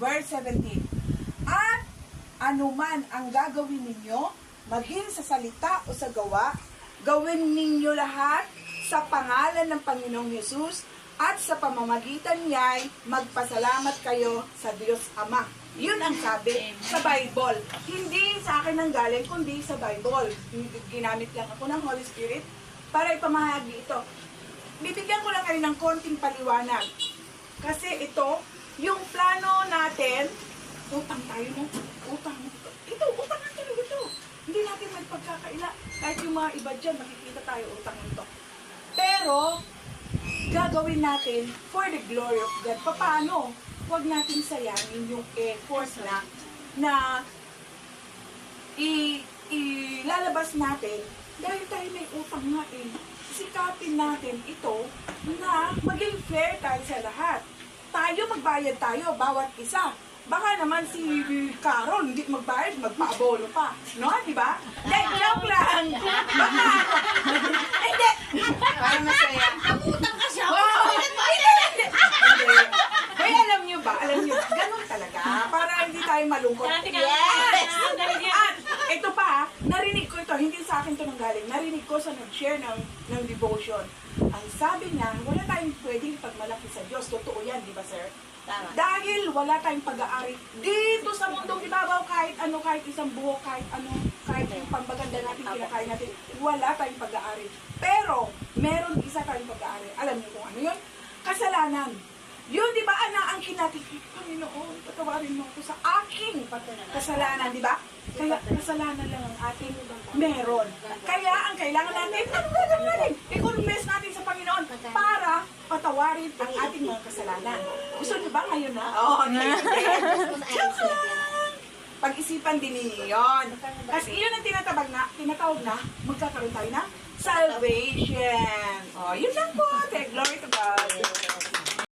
verse 17. At anuman ang gagawin ninyo, maging sa salita o sa gawa, gawin ninyo lahat sa pangalan ng Panginoong Yesus at sa pamamagitan niya'y magpasalamat kayo sa Diyos Ama. Yun ang sabi sa Bible. Hindi sa akin ang galing, kundi sa Bible. Ginamit lang ako ng Holy Spirit para ipamahagi ito. Bibigyan ko lang kayo ng konting paliwanag. Kasi ito, yung plano natin, utang tayo mo, utang. Ito, utang natin ito. Hindi natin magpagkakaila. Kahit yung mga iba dyan, makikita tayo utang ito. Pero, gagawin natin for the glory of God. Paano? Huwag natin sayangin yung effort na ilalabas natin dahil tayo may utang nga eh. Sikapin natin ito na maging fair tayo sa lahat. Tayo magbayad tayo, bawat isa. Baka naman si Carol hindi magbayad, magpa-abono pa. No, di ba? Joke lang. Baka, hindi. Para masaya. Utang ka siya. Wow! Kaya alam nyo ba? Ganun talaga. Para hindi tayo malungkot. Yes! At ito pa, narinig ko ito, hindi sa akin ito nanggaling. Narinig ko sa nag-share ng devotion. Ang sabi niya, wala tayong pwedeng pagmalaki sa Diyos. Totoo yan, di ba sir? Tama. Dahil wala tayong pag-aari dito sa mundong ibabaw, kahit ano, kahit isang buhok, kahit ano, kahit yung pampaganda natin, kinakain natin, wala tayong pag-aari. Pero, meron isa tayong pag-aari. Alam niyo kung ano yun? Kasalanan. Yun, di ba, ang kinatin, Panginoon, patawarin mo ako sa aking kasalanan, di ba? Kaya, kasalanan lang ang ating meron. Kaya, ang kailangan natin, ano gagawin natin? I-confess natin sa Panginoon para patawarin ang ating mga kasalanan. Gusto niyo ba ngayon na? Oo, pag-isipan din ninyo yun. Kasi yun ang tinatawag na, magkakaroon tayo na salvation. Oh, yun lang po.